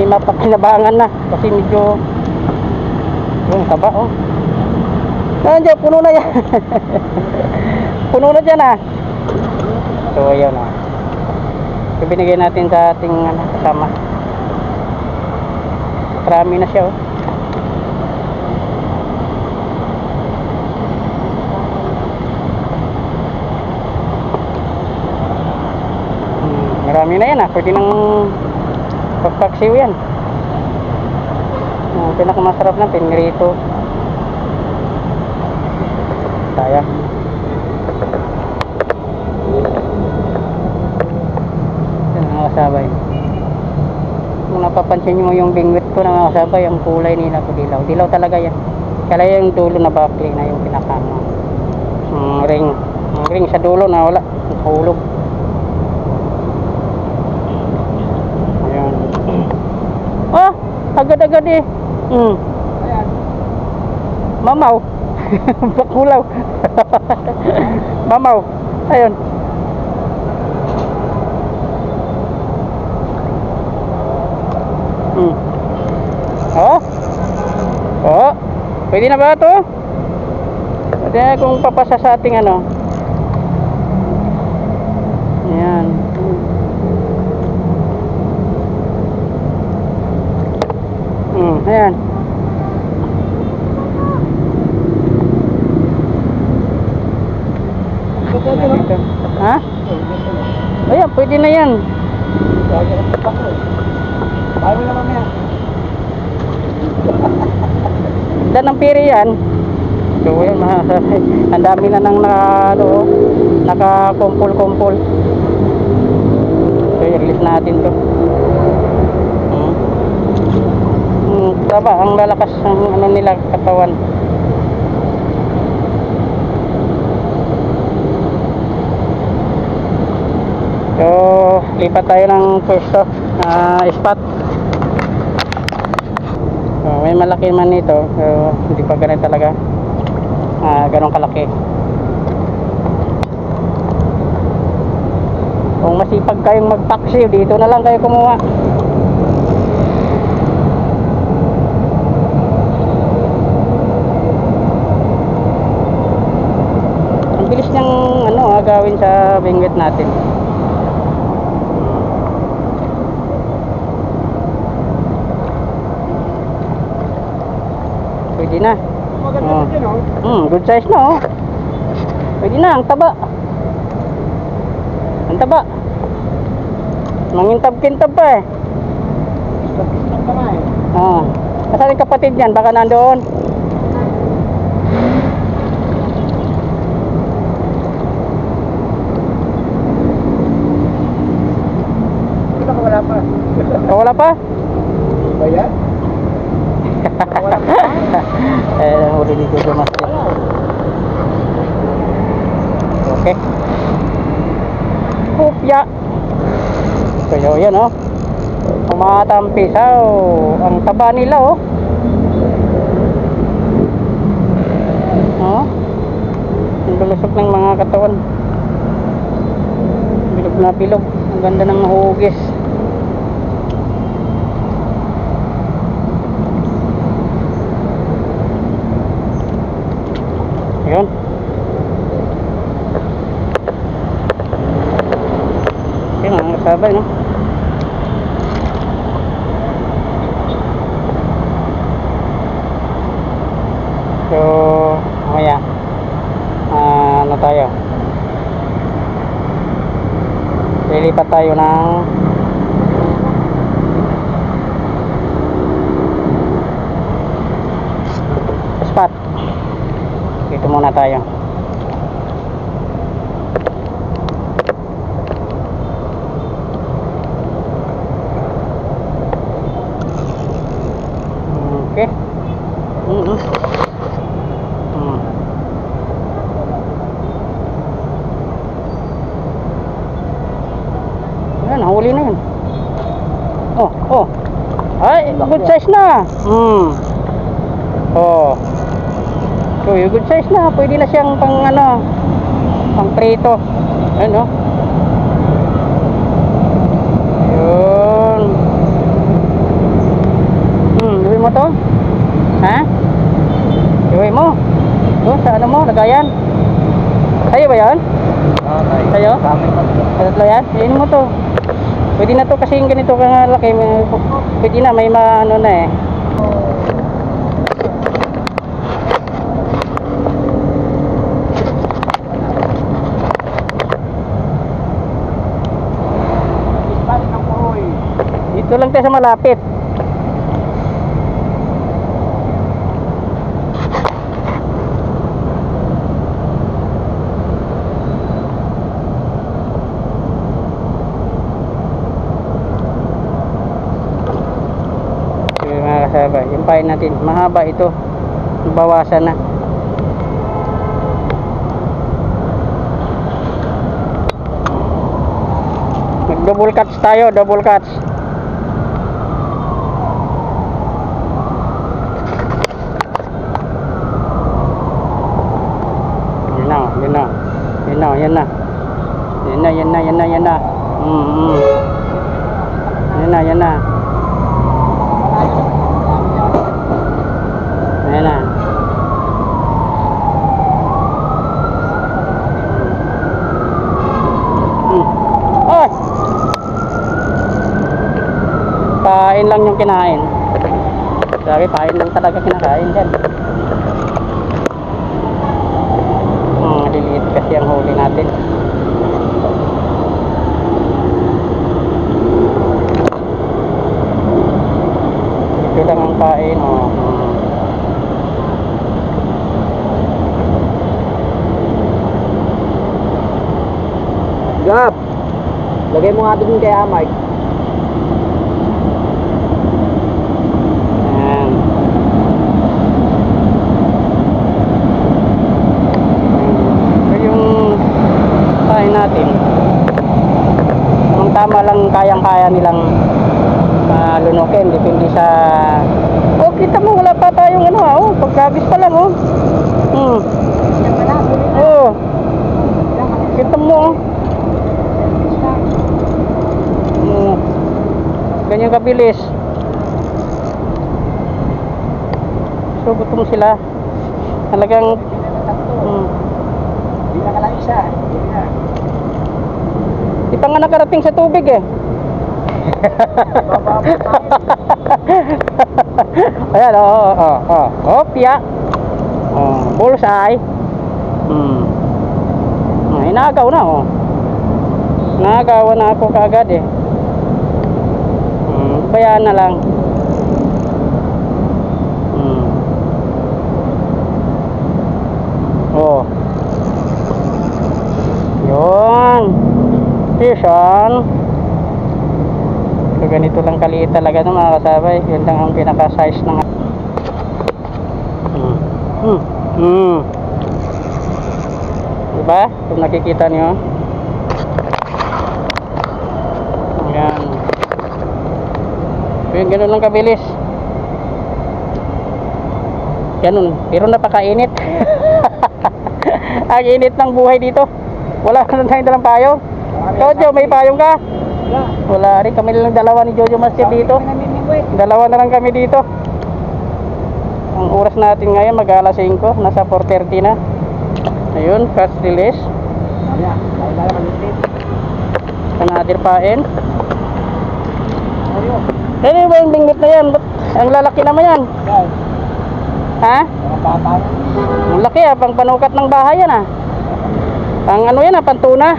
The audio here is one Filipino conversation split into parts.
may mapakinabangan na kasi medyo yung taba oh. Nandiyan, puno na yan. Puno na dyan ah. So ayun oh. So binigay natin sa ating kasama. Marami na siya oh. Marami na yan ah. Pwede nang pagpaksiw yan. Pinakamasarap na pinirito. Sayang. Yan mga kasabay. Kung napapansin nyo yung bingwit ko na mga kasabay, ang kulay nila ko dilaw. Dilaw talaga yan. Kaya yung dulo na bakli na yung pinakano. Ring. Ang ring sa dulo na wala. Nahulog. Ayan. Oh! Agad-agad eh. Ayan. Mamaw. Bakulaw. Mamaw. Ayun. Oh. Oh. Pwede na ba ito? Pwede na kung papasa sa ating ano. Ayan. Ayan. Ha? Ayan, pwede na yan. Bago na mamaya. Dan ng piri yan. So yan, ang dami na nang naka-kumpul-kumpul. So i-release natin to. Taba, ang lalakas ng ano nila katawan. So lipat tayo ng pwesto spot. So, may malaki man ito, so hindi pa ganun talaga ganun kalaki. Kung masipag kayong magpaksiw, dito na lang kayo kumuha. Ang bilis niyang gawin sa bingwit natin. Pwede na. Maganda din oh. Good size na oh. Pwede na, ang taba. Ang taba. Mangintab-kintab pa eh. Istab ka na eh. Nasaan yung kapatid niyan? Baka nandoon. Wala pa. Wala pa? Ba yan? Wala pa. Huli ni Jojo Master. Okay. Kupya. So yan oh. Tumatampisaw. Ang taba nila oh. Oh. Ang lulusok ng mga katawan. Bilog na bilog. Ang ganda ng hugis. Yun. Yun ang sabay no. So mamaya ano tayo, lilipat tayo ng spot. Dito muna tayo. Okay. Yan, nahuli na yan. Oh. Ay, good size na. Oh. So, yung good size na. Pwede na siyang pang prito. Ano? Yun. lagayan. Sa'yo ba yan? Okay. Sa'yo? Sa amin tatlo. Tatlo yan? Iin mo to. Pwede na to kasi yung ganito kalaki. Pwede na, may ano na eh. Balik ng puhoy. Dito lang tayo sa malapit. Mga kasabay, yung pain natin mahaba ito, bawasan na. Mag double cuts tayo, double cuts. Yan na, yan na, yan na, yan na, yan na, yan na, yan na, yan na, yan na. Ayan na. Oh! Pain lang yung kinain. Sabi, pain lang talaga kinakain dyan. Liliit kasi ang huli natin. Ito lang ang pain. Oh. Gap! Lagay mo nga doon kay Mike. Ayan. Ito yung pain natin. Ang tama lang kayang-kaya nilang lunukin. Depende sa... Oh, kita mo, wala pa tayong ano ha. Oh, pagkabis pa lang oh. Oh. Kita mo oh. Ganyan kabilis. So gutom sila. Talagang Hindi na ka lang isa. di pa nga nakarating sa tubig eh. Ayan oh, piya. Oh, bullseye. Inagaw na oh. Nagawa na ako kaagad eh. Bayaan na lang. Oh. Yun. Vision. So ganito lang kaliit talaga ng mga kasabay. Yun lang ang pinaka size ng diba? Kung nakikita nyo. Ayan. Yun, ganun lang kabilis. Ganun, pero napakainit. Ang init ng buhay dito. Wala na tayong dalang payong. Jojo, may payong ka? Wala rin, kami lang dalawa ni Jojo Master dito. Dalawa na lang kami dito. Ang oras natin ngayon mag alas 5, nasa 4:30 na. Ayun, fast release. Another pain. Ano ba yung bingwit na yan? Ba't ang lalaki naman yan? Ha? Ang laki ah, pang panukat ng bahay yan ah. Pang ano yan ah, pantuna.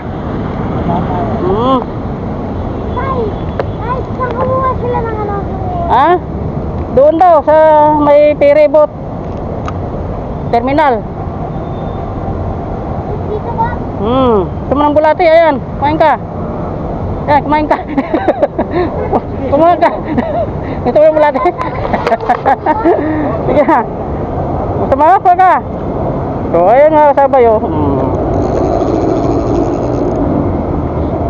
Ay, saan kumuha sila ng ano? Ha? Doon daw sa may ferry boat terminal. Dito ba? Sumunang bulati, ayan. Kumain ka. Ayan, kumain ka. Kumain ka. Ito yung bulati. Sige ha. Tumakas pa ka. So, ayan nga kasabay oh.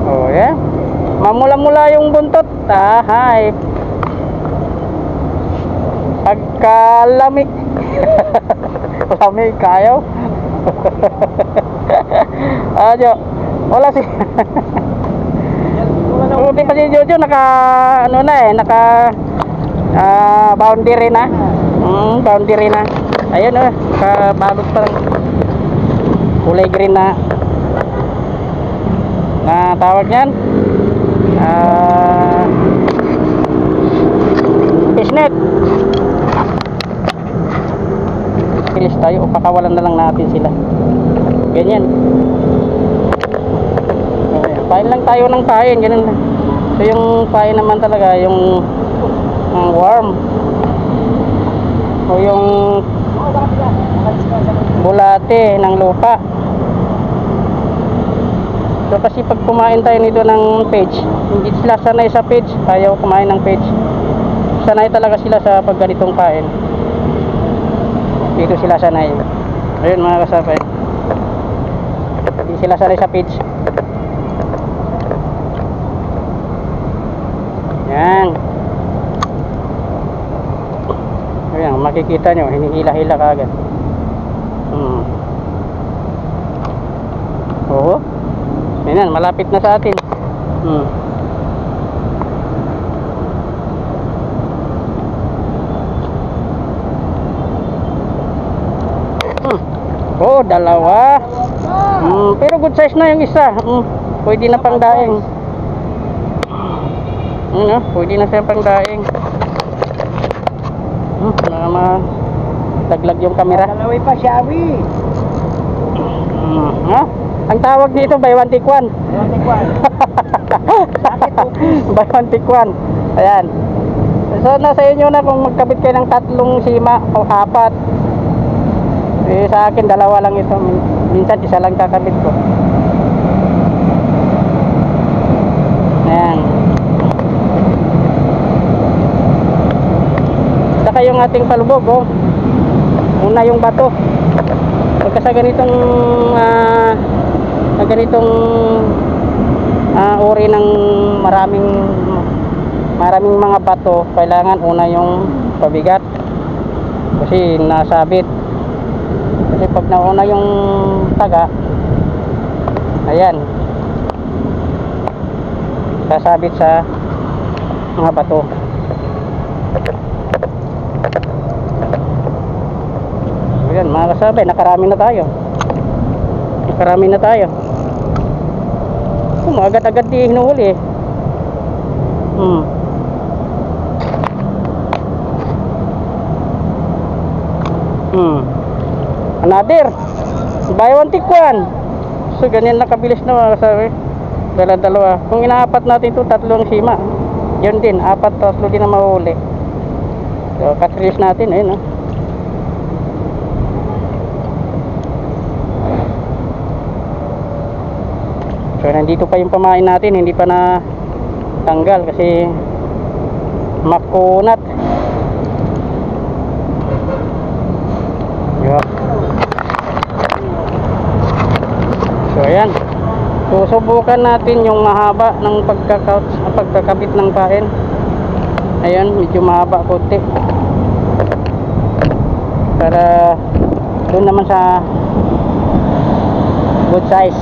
Oh, yeah. Mamula-mula yung buntot. Hay. Pagkalamig. Lamig kayo. Ayo. Wala si. Buti pa si Jojo naka ano na eh, naka boundary na. Boundary na. Ayun oh, nakabalot pa lang. kulay green na tawag niyan, fishnet. Bilis tayo, pakawalan na lang natin sila. Ganyan. Pain lang tayo ng pain, ganun lang. So yung pain naman talaga, yung worm o yung bulate ng lupa. So kasi pag kumain tayo nito ng page, hindi sila sanay sa page, ayaw kumain ng page. Sanay talaga sila sa pagganitong pain. Dito sila sanay. Ayun mga kasabay, hindi sila sanay sa page. Yan. Ayan, makikita nyo, hinihila-hila ka agad. Oo. Ayan, malapit na sa atin. Oh, dalawa. Pero good size na yung isa. Pwede na pang daing. Pwede na siya pang daing. Laglag yung camera. Dalaway pa siya, Awi. Ang tawag dito, buy one take one. Buy one take one. Ayan. So nasa inyo na kung magkabit kayo ng 3 sima o 4. Sa akin 2 lang ito. Minsan isa lang kakabit ko. Ayan. Saka yung ating palubog, oh. Una yung bato. Pagka sa ganitong uri ng maraming mga bato, kailangan una yung pabigat kasi nasabit. Kasi pag nauna yung taga, ayan, sasabit sa mga bato. Ayan mga kasabay, nakarami na tayo. Agad-agad di hinuhuli. Another buy one take one. So ganyan lang kabilis na mga kasabi. Dala-dalawa. Kung inaapat natin ito, 3 ang sima. Yun din, 4, 3 din na mahuli. So catch release natin, ayun. So nandito pa yung pamain natin, hindi pa na tanggal kasi makunat. So ayan, susubukan natin yung mahaba ng pagkakabit ng pain. Ayan, medyo mahaba konti para doon naman sa good size.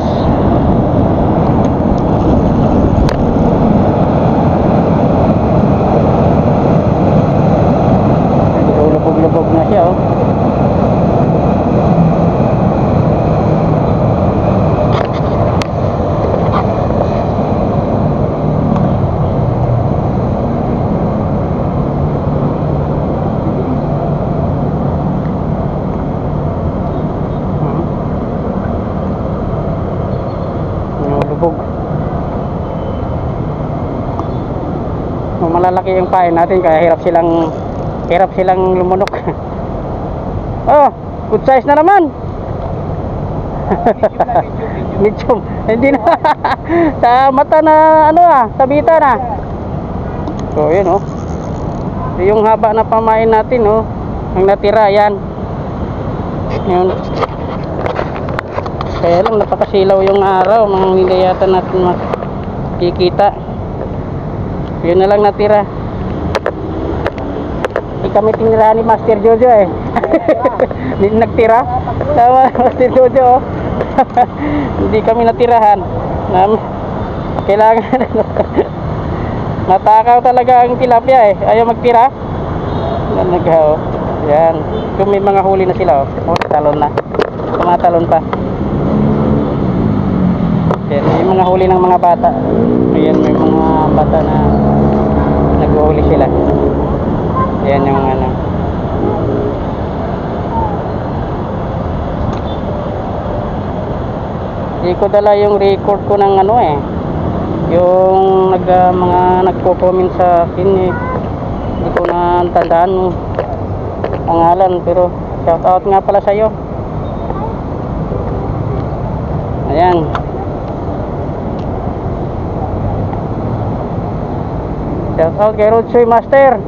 Lubog na siya, oh. Lubog. Malalaki yung pain natin kaya hirap silang lumunok. Oh, good size na naman. Medium. Hindi na. Sa mata na sabitan na. So, yun, oh. So, yung haba na pamain natin, oh. Ang natira, yan. Yun. Kaya lang, napakasilaw yung araw. Mga hindi yata natin makikita. Yun na lang natira. Hindi kami tinira ni Master Jojo, eh. Hindi nagtira. Tama, Master Jojo, oh. Hindi kami natirahan. Kailangan natakaw talaga ang tilapia, eh. Ayaw magtira. Oh. Yan. Kung may mga huli na sila, oh. Oh, talon na. Tumatalon pa. Yan, yung mga huli ng mga bata. Ayan, may mga bata na naghuhuli sila. Ayan yung ano. Hindi ko dala yung record ko ng ano eh. Yung mga nagko-comment sa akin eh. Hindi ko na tandaan yung pangalan, pero shout out nga pala sa iyo. Ayan. Shout out kay Rodsoy Master.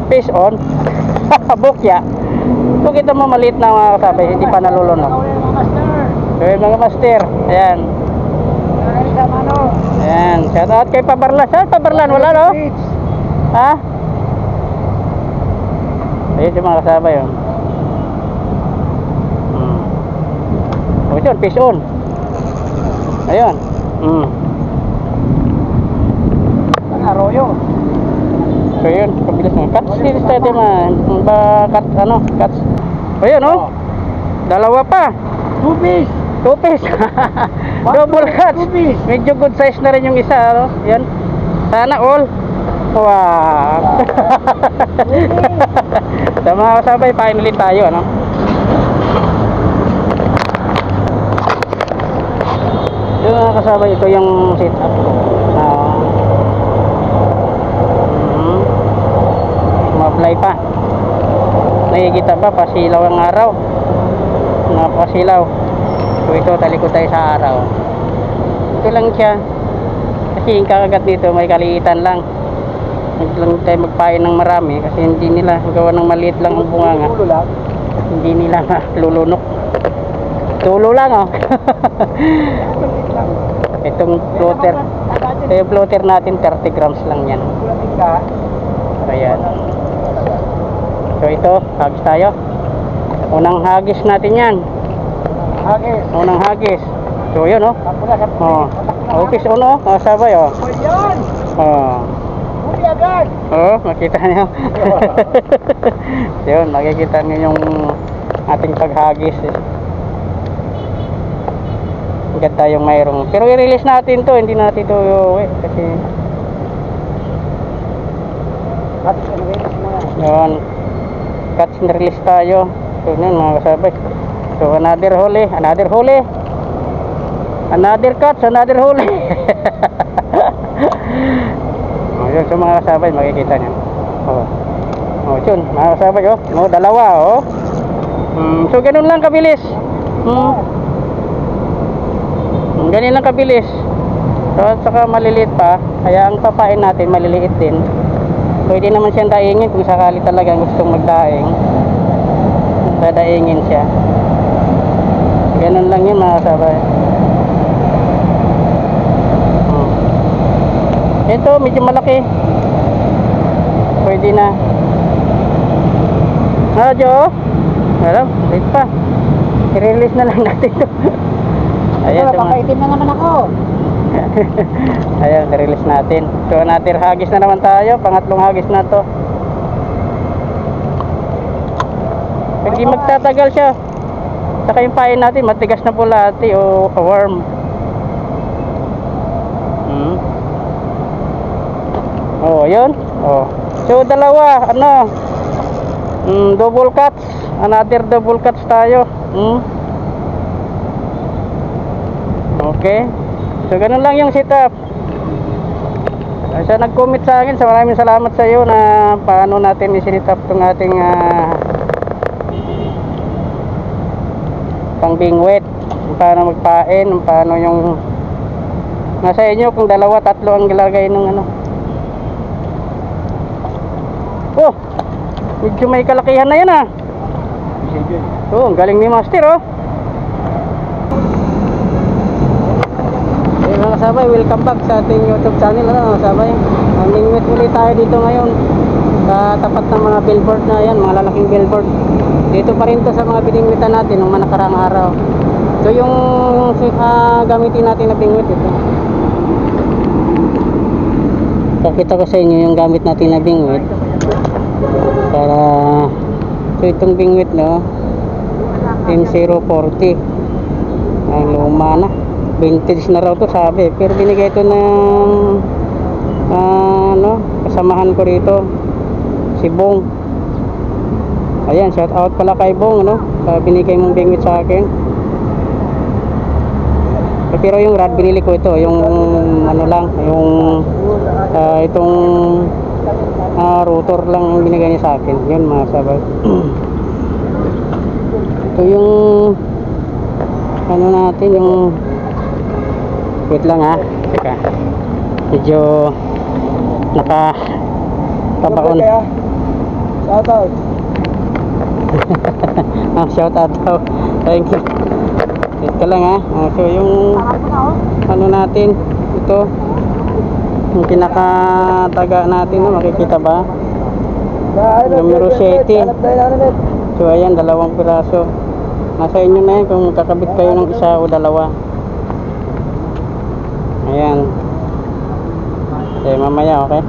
Fish on. Bukya. Kung kita mo maliit na mga kasabay, hindi pa nalulunok. So yung mga master. Ayan. Ayan. Shout out kay Pabarlan. Saan Pabarlan? Wala no? Ha? Ayun yung mga kasabay yun. O yun, fish on. Ayun. Arroyo. So yun, kabilis nga. Cuts dito tayo man. Cut, ano? Cuts. O yun, oh. Dalawa pa. 2 piece. 2 piece. Double cuts. Medyo good size na rin yung isa, ano? Yan. Sana all. Wow. Sa mga kasabay, pain ulit tayo, ano? Yung mga kasabay, ito yung setup ko. Apply pa. Nakikita pa, pasilaw ang araw. Napasilaw. So ito, talikod tayo sa araw. Ito lang siya. Kasi yung kakagat dito, may kaliitan lang. Huwag lang tayo magpain ng marami. Kasi hindi nila, gawa ng maliit lang ang bunganga. Hindi nila lulunok. Tulo lang, oh. Itong floater. Yung floater natin, 30 grams lang yan. Ayan. So ito, hagis tayo. Unang hagis natin yan. Hagis. Unang hagis. So yun, oh. Okay, so ano, sabay, oh. Huli agad. Oh, makita niyo. Yun, makikita niyo yung ating paghagis. Ganda yung mayroong. Pero i-release natin to, hindi natin to kasi yun. Catch and release tayo. So yun mga kasabay. So another huli. Another catch, another huli. Yun, so mga kasabay, makikita nyo. Yun, mga kasabay, dalawa, so ganun lang kabilis. Ganun lang kabilis. So at saka maliliit pa. Kaya ang papain natin maliliit din. Pwede naman siyang daingin kung sakali talagang gustong magdaing. Dadaingin siya. Ganun lang yun mga kasabay. Ito medyo malaki. Pwede na. Jo. Alam, wait pa. I-release na lang natin ito. Ayan, napakaitim na naman ako. Ayan, i-release natin. So another hagis na naman tayo. Pangatlong hagis na to. Hindi magtatagal siya. Saka yung pain natin matigas na bulati o worm. Yun. So dalawa, double cuts. Another double cuts tayo. Okay. So ganun lang yung setup. Sa nag-comment sa akin, maraming salamat sa iyo na paano natin i-setup tong ating pang bingwit. Paano magpain, paano yung nasa inyo kung dalawa, tatlo ang gilagay ng medyo may kalakihan na yan ang galing ni Master mga kasabay, welcome back sa ating YouTube channel kasabay. Mingwit ulit tayo dito ngayon sa tapat ng mga billboard na yan, mga lalaking billboard. Dito pa rin to sa mga biningwitan natin nung nakarang araw. So yung gamitin natin na bingwit ito. Pakita ko sa inyo yung gamit natin na bingwit para so itong bingwit 10040. Ang luma na. Vintage na raw to sabi. Pero binigay ito ng kasamahan ko rito. Si Bong. Ayan, shout out pala kay Bong, binigay mong bingwit sa akin. Pero yung rod binili ko ito, yung yung itong rotor lang ang binigay niya sa akin. Yun mga sabay. Ito yung natin yung wait lang ha. Teka. Medyo nakabaon. Shout out. Shout out daw. Thank you. Wait ka lang ha. So yung natin ito yung pinakataga natin, makikita ba? Numero 7. So ayan, 2 piraso. Nasa inyo na yan kung kakabit kayo ng isa o dalawa. Ayan. Okay, mamaya, okay?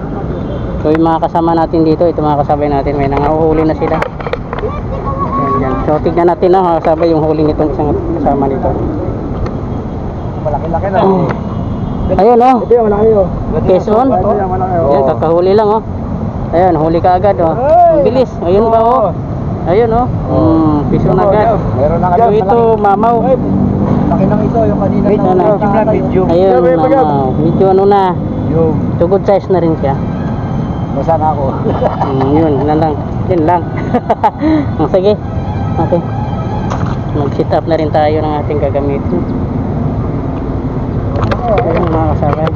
So yung mga kasama natin dito, ito mga kasabay natin, may nangahuhuli na sila. Ayan. So tignan natin na mga kasabay yung huli nitong isang kasama dito. Malaki-laki na. Ayun Ito yung malaki oh. Quezon. Ito yung malaki oh. Ayan, kakahuli lang Ayan, huli ka agad Ang bilis. Ayun ba Ayun piso na agad. Meron na So ito mamaw. Laki ng ito yung kanina. Medium. Ayun, medyo na. So good size na rin siya. Basa na ako. Yun lang. Yun lang. Sige. Okay. Mag-sit up na rin tayo ng ating gagamitin. Ayun mga kasabay.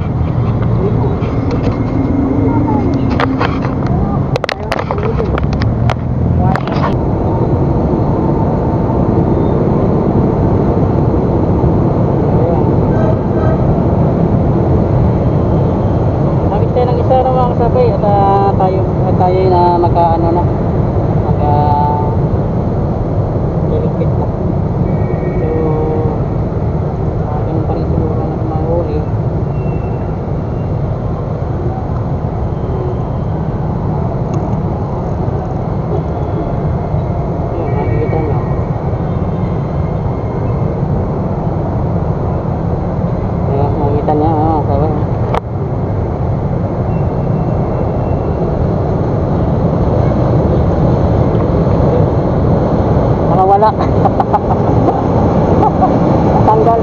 Nakit tayo ng isa na mga kasabay at tayo na magkaano na liligpit na. So ganun pa rin siguro na mahuli. Ayun, makikita nyo. Ayun, makikita nyo kasabay. Wala. Tanggal.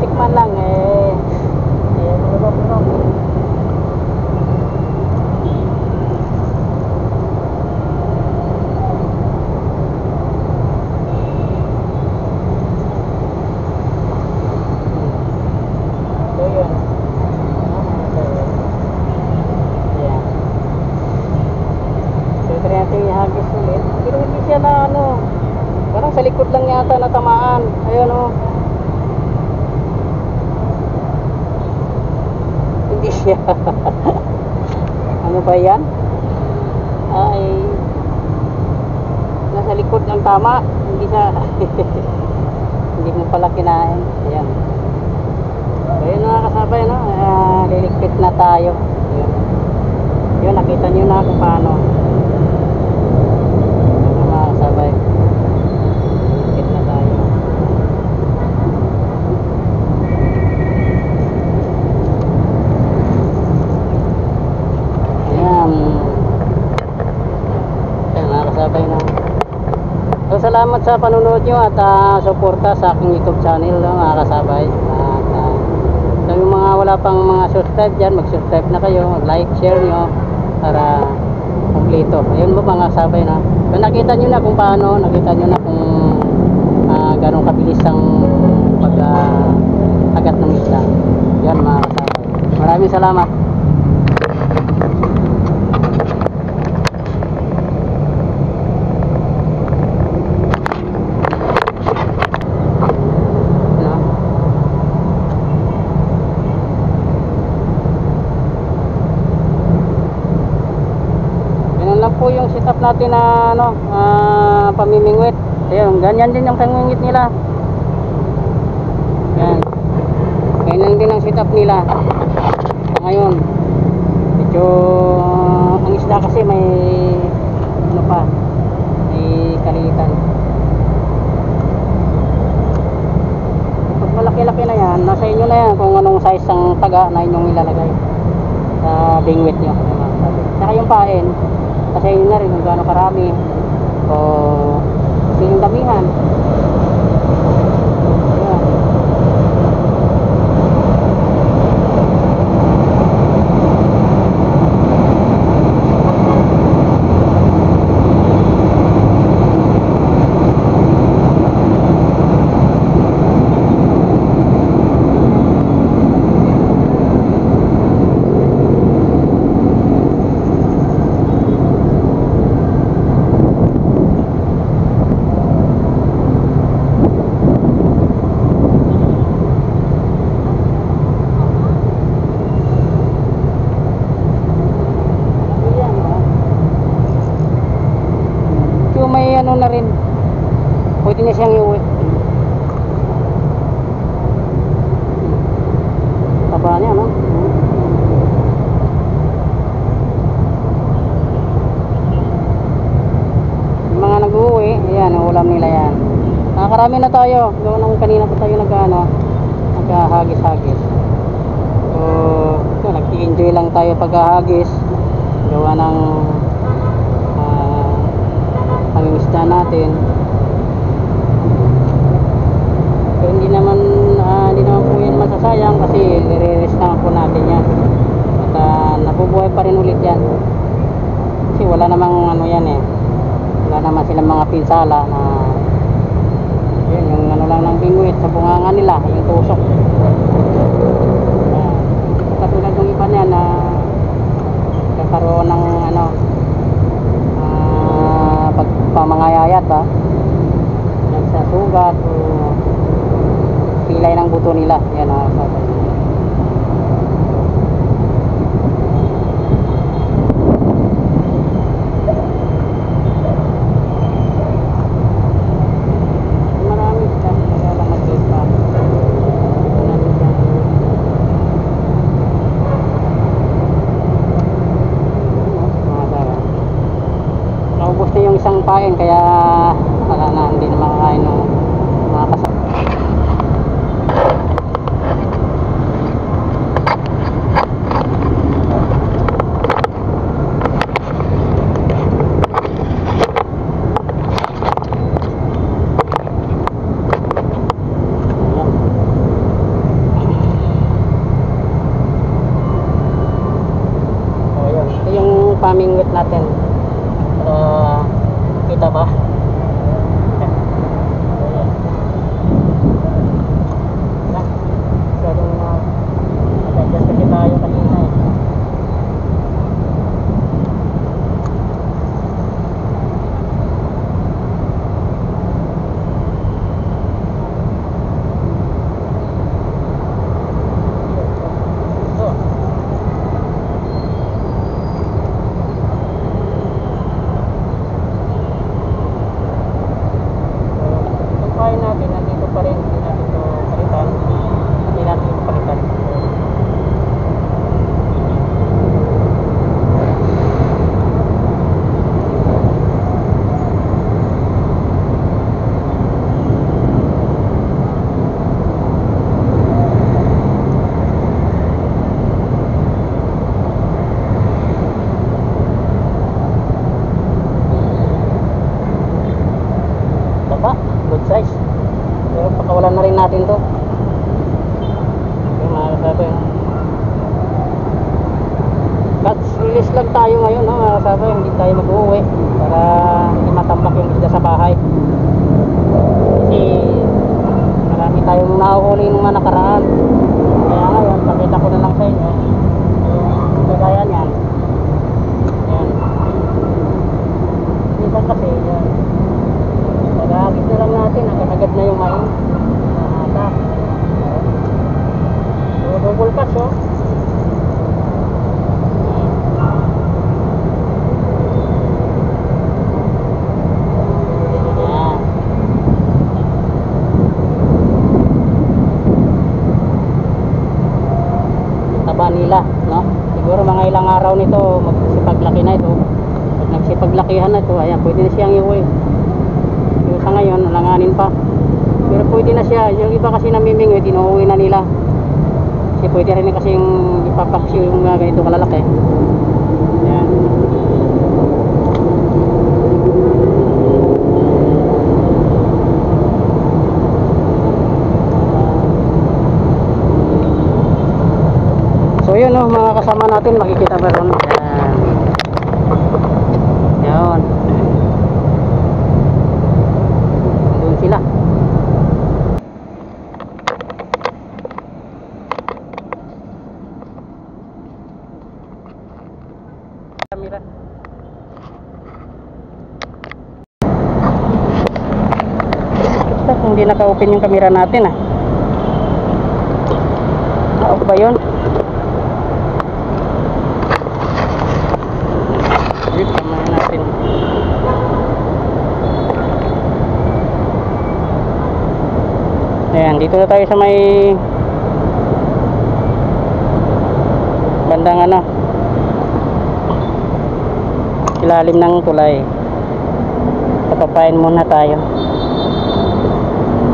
Tikman lang ihagis ulit. Pero hindi siya na parang sa likod lang yata natamaan. Ayun hindi siya. Ano ba yan? Ay nasa likod ang tama. Hindi siya. Hindi mo pala kinain. Ayan. So yun mga kasabay liligpit na tayo. Yun, nakita nyo na kung paano. Sabay ikit na tayo. Ayan mga kasabay so salamat sa panunood nyo at suporta sa aking YouTube channel mga kasabay. At so yung mga wala pang mga subscribe dyan, mag subscribe na kayo, mag like, share nyo para kompleto. Ayun mo mga kasabay so nakita nyo na kung paano, nakita nyo na kung gano'ng kabilis ang pag-agat ng isla. Yan mga kasabay. Maraming salamat. Yan lang po yung setup natin na ng pamimingwit. Ayun, ganyan din yung pamimingwit nila. Yan. Ganyan din ang setup nila. Ngayon, medyo ang isda kasi may ano pa, may kalitan. Pag malaki-laki na yan, nasa inyo na yan kung anong size ang taga na inyong ilalagay sa bingwit nyo. Saka yung pain, kasi inyo na rin kung gaano karami o kasi yung damihan. Ayan. May ano na rin, pwede na siyang iuwi. Taba niya, no? Yung mga nag-uwi, ayan, ulam nila yan. Nakakarami na tayo. Gawa nung kanina pa tayo nagkahagis-hagis. So, nag-enjoy lang tayo pagkahagis. Gawa ng pangingisda natin. So, hindi naman po yan masasayang kasi nire-rest naman po natin yan at nabubuhay pa rin ulit yan kasi wala namang ano yan wala naman silang mga pinsala na yun, yung ano lang ng bingwit sa bunganga nila, yung tusok. Katulad ng iba niya na kakaroon ng ano pamangayayat yan sa sugat o pilay ng buto nila. Yan marami sila kaya lang nag-ipa naubos na yung isang pain kaya wala na, hindi na makakain ng mga kasama. Ito yung pamingwit natin. Kita ba? Masyadong nag-adjust kasi tayo kanina natin, nandito pa rin, hindi natin ito palitan, hindi natin ito palitan. Taba, good size. Pero pakawalan na rin natin to. Okay, mga kasabay, catch release lang tayo ngayon, no, mga kasabay. Hindi tayo mag-uwi para hindi matambak yung isda sa bahay kasi marami tayong nahuhuli nung mga nakaraan. Kaya ngayon, pakita ko na lang sa inyo yung kagayan yan. Yan minsan kasi yan nagagit na lang natin, agad na yung main nahata. So double catch no? Siguro mga ilang araw nito magsisipaglaki na ito. Pag nagsipaglakihan na ito, ayan, pwede na siyang iuwi. Pero sa ngayon, alanganin pa. Pero pwede na siya. Yung iba kasi namimingwit, inuuwi na nila. Kasi pwede rin kasi yung ipapaksiw yung ganito kalalaki. Ayan. So yun, no, mga kasama natin, makikita ba ron? Ayan. Ayan. Doon sila. Kamera. Basta kung hindi naka-open yung camera natin off ba yun? Wait, samahin natin. Ayan, dito na tayo sa may bandang ilalim ng tulay. Papapain muna tayo.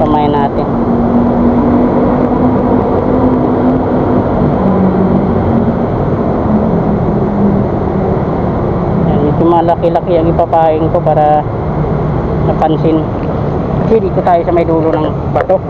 Pamain natin. Ayan, medyo malaki-laki ang ipapain ko para napansin. Kasi dito tayo sa may dulo ng bato.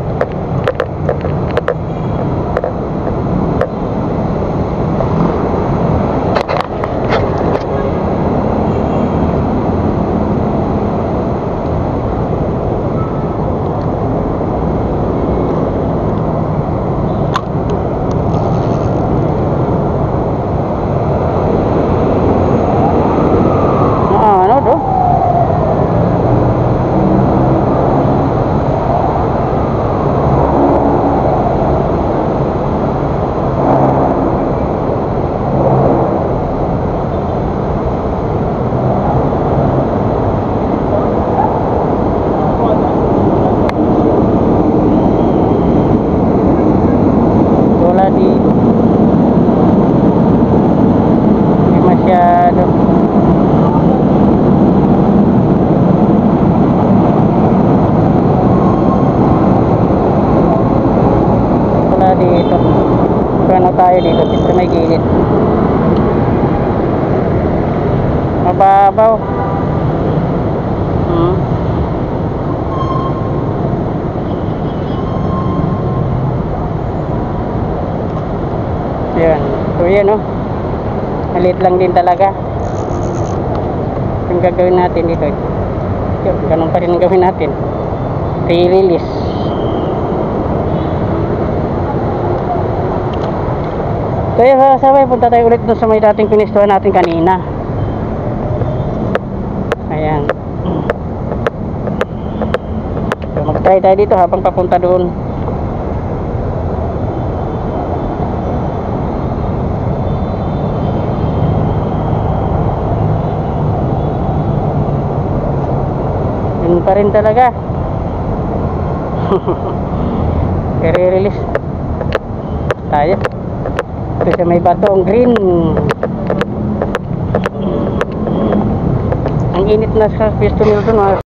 Dito ano tayo dito, siyempre may gilid, mababaw. Yan, so yan maliit lang din talaga yung gagawin natin dito. Yun, ganun pa rin ang gawin natin, re-release. Kaya sabay, punta tayo ulit doon sa may dating pinistuhan natin kanina. Ayan. So mag-try tayo dito habang papunta doon. Yun pa rin talaga. I-release tayo. Ito siya may batong green. Ang init na sa pwesto nito doon.